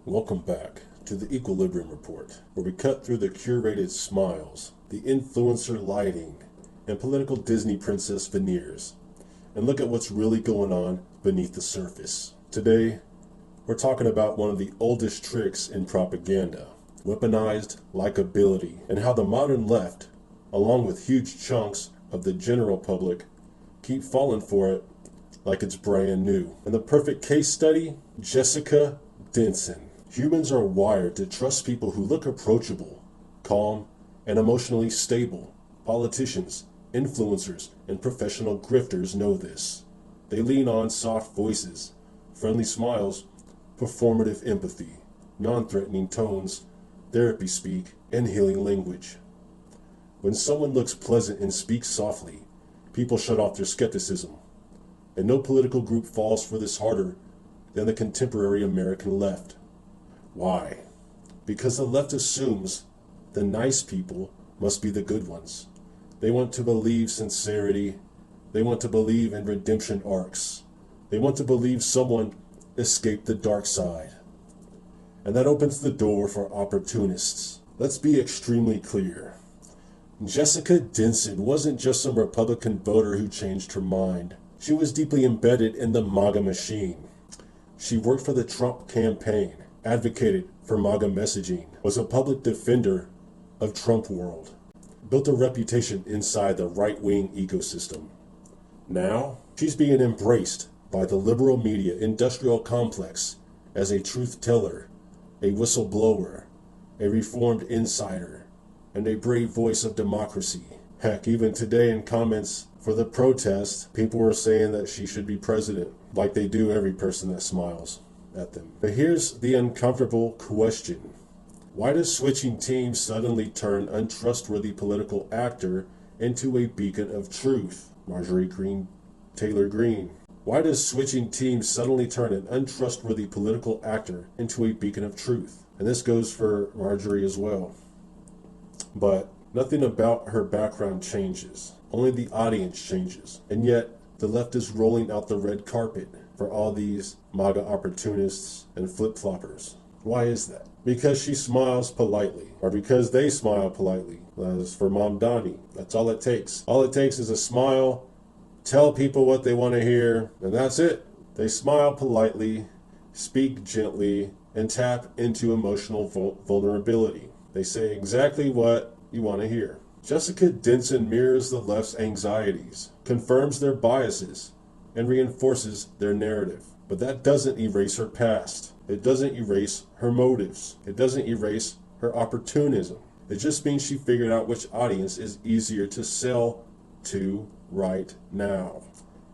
Welcome back to the Equilibrium Report, where we cut through the curated smiles, the influencer lighting, and political Disney princess veneers, and look at what's really going on beneath the surface. Today, we're talking about one of the oldest tricks in propaganda, weaponized likability, and how the modern left, along with huge chunks of the general public, keep falling for it like it's brand new. And the perfect case study, Jessica Denson. Humans are wired to trust people who look approachable, calm, and emotionally stable. Politicians, influencers, and professional grifters know this. They lean on soft voices, friendly smiles, performative empathy, non-threatening tones, therapy speak, and healing language. When someone looks pleasant and speaks softly, people shut off their skepticism. And no political group falls for this harder than the contemporary American left. Why? Because the left assumes the nice people must be the good ones. They want to believe sincerity. They want to believe in redemption arcs. They want to believe someone escaped the dark side. And that opens the door for opportunists. Let's be extremely clear. Jessica Denson wasn't just some Republican voter who changed her mind. She was deeply embedded in the MAGA machine. She worked for the Trump campaign, advocated for MAGA messaging, was a public defender of Trump world, built a reputation inside the right-wing ecosystem. Now, she's being embraced by the liberal media industrial complex as a truth teller, a whistleblower, a reformed insider, and a brave voice of democracy. Heck, even today in comments for the protest, people were saying that she should be president, like they do every person that smiles at them. But here's the uncomfortable question. Why does switching teams suddenly turn untrustworthy political actor into a beacon of truth? Marjorie Taylor Greene. Why does switching teams suddenly turn an untrustworthy political actor into a beacon of truth? And this goes for Marjorie as well. But nothing about her background changes. Only the audience changes. And yet, the left is rolling out the red carpet for all these MAGA opportunists and flip-floppers. Why is that? Because she smiles politely, or because they smile politely. As for Mom Donnie, that's all it takes. All it takes is a smile, tell people what they want to hear, and that's it. They smile politely, speak gently, and tap into emotional vulnerability. They say exactly what you want to hear. Jessica Denson mirrors the left's anxieties, confirms their biases, and reinforces their narrative. But that doesn't erase her past. It doesn't erase her motives. It doesn't erase her opportunism. It just means she figured out which audience is easier to sell to right now.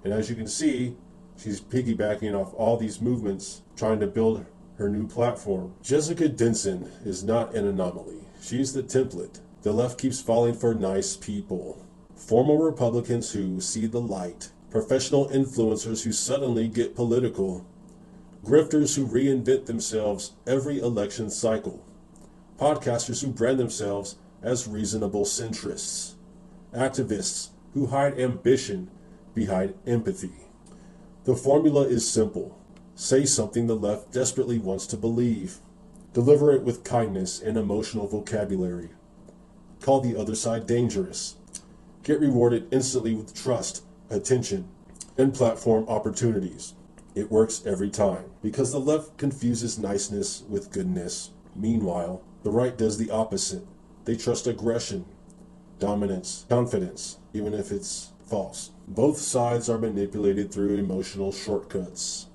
And as you can see, she's piggybacking off all these movements, trying to build her new platform. Jessica Denson is not an anomaly. She's the template. The left keeps falling for nice people. Former Republicans who see the light. Professional influencers who suddenly get political. Grifters who reinvent themselves every election cycle. Podcasters who brand themselves as reasonable centrists. Activists who hide ambition behind empathy. The formula is simple. Say something the left desperately wants to believe. Deliver it with kindness and emotional vocabulary. Call the other side dangerous. Get rewarded instantly with trust, attention, and platform opportunities. It works every time, because the left confuses niceness with goodness. Meanwhile, the right does the opposite. They trust aggression, dominance, confidence, even if it's false. Both sides are manipulated through emotional shortcuts.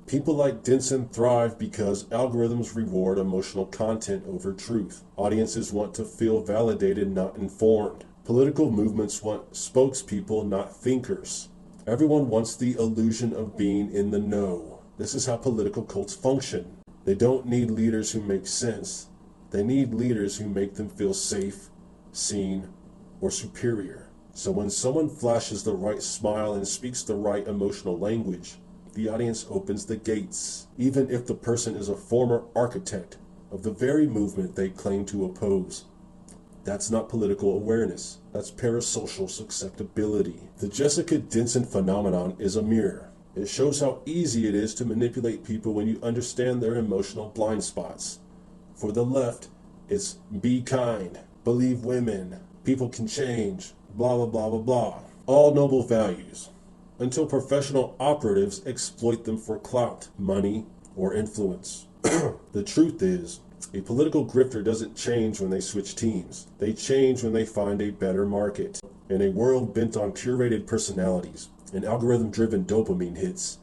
People like Denson thrive because algorithms reward emotional content over truth. Audiences want to feel validated, not informed. Political movements want spokespeople, not thinkers. Everyone wants the illusion of being in the know. This is how political cults function. They don't need leaders who make sense. They need leaders who make them feel safe, seen, or superior. So when someone flashes the right smile and speaks the right emotional language, the audience opens the gates, even if the person is a former architect of the very movement they claim to oppose. That's not political awareness. That's parasocial susceptibility. The Jessica Denson phenomenon is a mirror. It shows how easy it is to manipulate people when you understand their emotional blind spots. For the left, it's be kind, believe women, people can change, blah blah blah blah blah. All noble values, until professional operatives exploit them for clout, money, or influence. The truth is, a political grifter doesn't change when they switch teams. They change when they find a better market. In a world bent on curated personalities and algorithm-driven dopamine hits,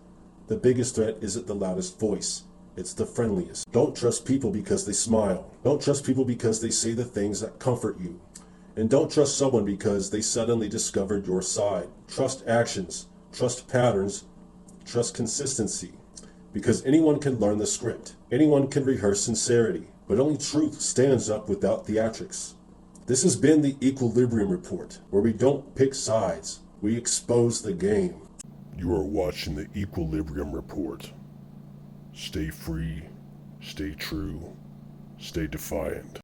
the biggest threat isn't the loudest voice. It's the friendliest. Don't trust people because they smile. Don't trust people because they say the things that comfort you. And don't trust someone because they suddenly discovered your side. Trust actions. Trust patterns. Trust consistency. Because anyone can learn the script. Anyone can rehearse sincerity. But only truth stands up without theatrics. This has been the Equilibrium Report, where we don't pick sides. We expose the game. You are watching the Equilibrium Report. Stay free, stay true, stay defiant.